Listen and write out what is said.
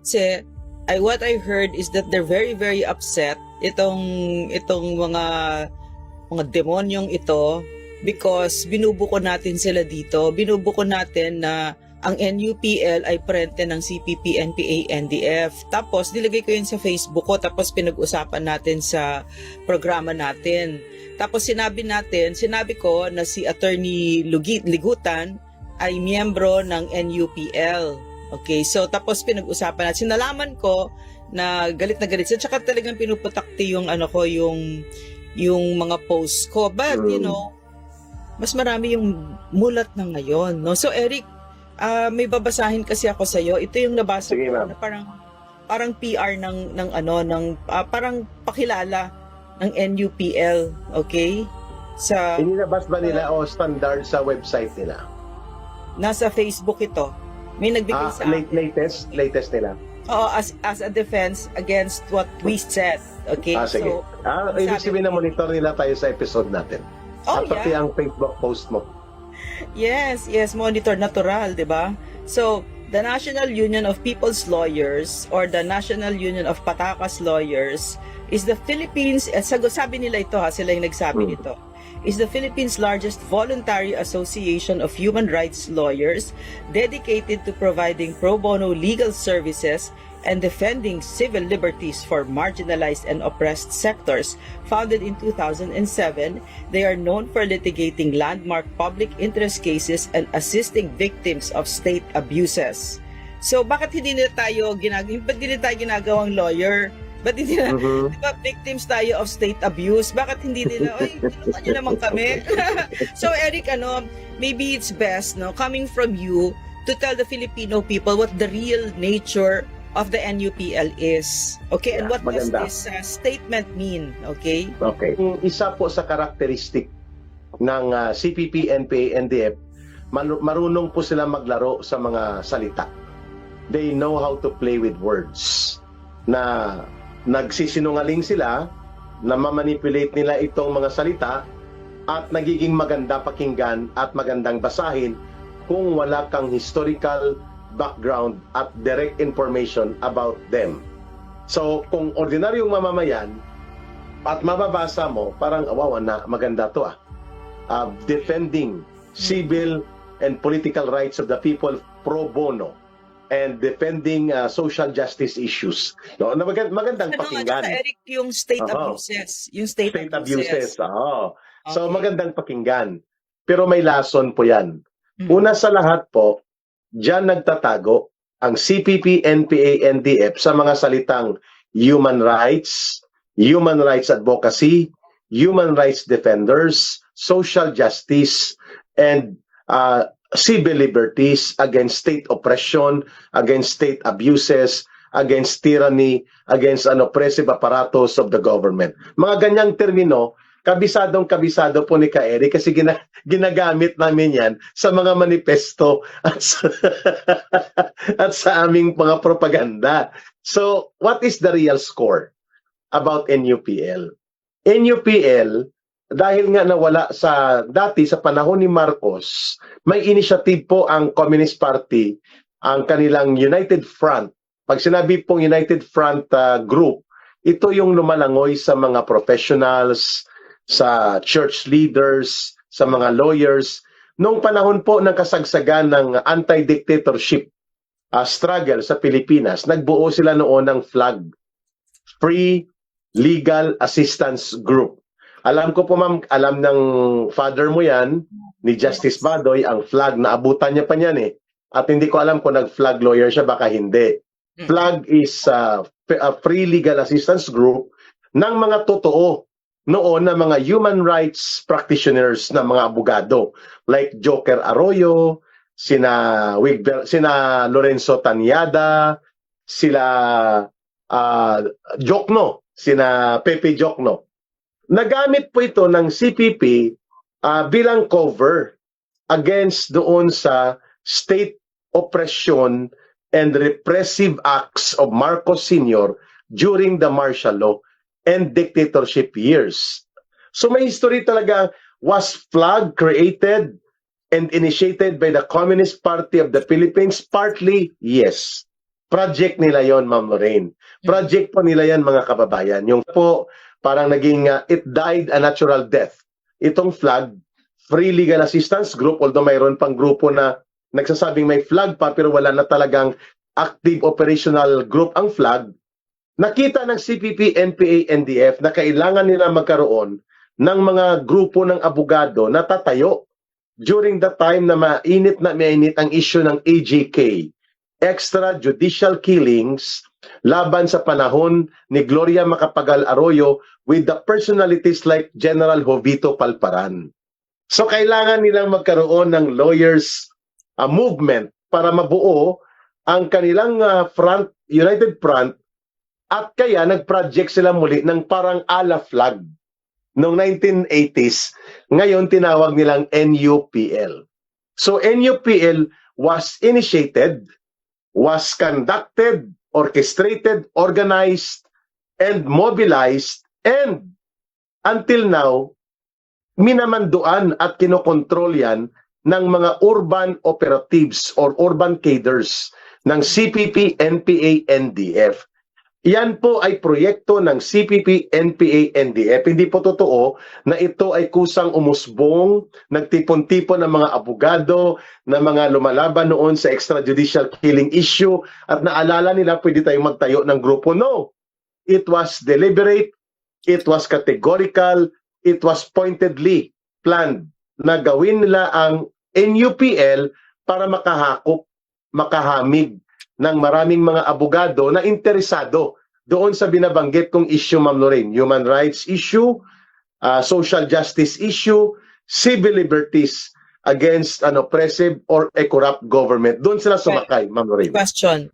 Kasi what I heard is that they're very very upset itong mga demonyong ito because binubuko natin sila dito. Binubuko natin na ang NUPL ay prente ng CPP, NPA, NDF. Tapos nilagay ko yun sa Facebook ko, tapos pinag-usapan natin sa programa natin. Tapos sinabi ko na si Attorney Ligutan ay miyembro ng NUPL. Okay, so tapos pinag-usapan natin. Sinalaman ko na galit siya. Tsaka talagang pinuputakti yung yung mga posts ko. But, you know, mas marami yung mulat na ngayon. No? So, Eric, may babasahin kasi ako sa iyo. Ito yung nabasa Sige, ko ma'am. na parang PR parang pakilala ng NUPL, okay? Sa Inilabas ba nila o standard sa website nila? nasa Facebook ito. May nagbigay sa akin. Latest nila. Oo, as a defense against what we said, okay? Sige. So, Ibig sabihin na monitor nila tayo sa episode natin. Oh, At pati yeah. ang Facebook post mo. Yes, monitor natural, 'di ba? So, the National Union of People's Lawyers or the National Union of Patakas Lawyers is the Philippines, sabi nila ito sila yung nagsabi nito, is the Philippines' largest voluntary association of human rights lawyers dedicated to providing pro bono legal services and defending civil liberties for marginalized and oppressed sectors. Founded in 2007, they are known for litigating landmark public interest cases and assisting victims of state abuses. So bakit hindi nila tayo ginagawang lawyer? Ba't hindi na, di ba, victims tayo of state abuse? Bakit hindi nila, tulungan nyo naman kami? So, Eric, maybe it's best, coming from you, to tell the Filipino people what the real nature of the NUPL is. Okay? And what maganda. does this statement mean? Okay? Okay. Isa po sa karakteristik ng CPP, NPA, NDF, marunong po sila maglaro sa mga salita. They know how to play with words. Na nagsisinungaling sila, na mamanipulate nila itong mga salita at nagiging maganda pakinggan at magandang basahin kung wala kang historical background at direct information about them. So, kung ordinaryong mamamayan at mababasa mo, parang awawa na maganda to defending civil and political rights of the people pro bono and defending social justice issues. No, magandang pakinggan. Eric, yung state abuses. Yung state abuses. So, magandang pakinggan. Pero may lason po yan. Una sa lahat po, diyan nagtatago ang CPP, NPA, NDF sa mga salitang human rights advocacy, human rights defenders, social justice, and civil liberties against state oppression, against state abuses, against tyranny, against an oppressive apparatus of the government. Mga ganyang termino, kabisado po ni Ka-Eric kasi ginagamit namin yan sa mga manifesto at sa aming mga propaganda. So, what is the real score about NUPL? NUPL, dahil nga nawala dati sa panahon ni Marcos, may initiative po ang Communist Party, ang kanilang United Front. Pag sinabi pong United Front group, ito yung lumalangoy sa mga professionals, sa church leaders, sa mga lawyers. Noong panahon po ng kasagsagan ng anti-dictatorship struggle sa Pilipinas, nagbuo sila noon ng FLAG, Free Legal Assistance Group. Alam ko po ma'am, alam ng father mo yan, ni Justice Badoy, ang FLAG, naabutan niya pa niyan At hindi ko alam kung nag-FLAG lawyer siya, baka hindi. FLAG is a Free Legal Assistance Group ng mga totoo noon na mga human rights practitioners na mga abogado like Joker Arroyo, sina Lorenzo Tanyada, sila Jokno, sina Pepe Jokno. Nagamit po ito ng CPP bilang cover against doon sa state oppression and repressive acts of Marcos Sr. during the martial law and dictatorship years. So may history talaga. Was FLAG created and initiated by the Communist Party of the Philippines? Partly, yes. Project nila yon, Ma'am Lorraine. Project po nila yan, mga kababayan. Yung po, parang naging, it died a natural death. Itong flag, Free Legal Assistance Group, although mayroon pang grupo na nagsasabing may flag pa, pero wala na talagang active operational group ang flag, nakita ng CPP, NPA, NDF na kailangan nila magkaroon ng mga grupo ng abogado na tatayo during the time na mainit ang issue ng AJK, extrajudicial killings, laban sa panahon ni Gloria Macapagal Arroyo with the personalities like General Jovito Palparan. So kailangan nilang magkaroon ng lawyers movement para mabuo ang kanilang United Front, at kaya nag-project sila muli ng parang ala flag noong 1980s. Ngayon tinawag nilang NUPL. So NUPL was initiated, was conducted, orchestrated, organized, and mobilized, and until now, minamanduan at kinokontrol yan ng mga urban operatives or urban cadres ng CPP, NPA, NDF. Yan po ay proyekto ng CPP, NPA, NDF. Hindi po totoo na ito ay kusang umusbong, nagtipon-tipon ng mga abogado, na mga lumalaban noon sa extrajudicial killing issue, at naalala nila pwede tayong magtayo ng grupo. No. It was deliberate, it was categorical, it was pointedly planned na gawin nila ang NUPL para makahakop, makahamig ng maraming mga abogado na interesado doon sa binabanggit kong issue, Ma'am Lorraine. Human rights issue, social justice issue, civil liberties against an oppressive or a corrupt government. Doon sila sumakay, Ma'am Lorraine. Question.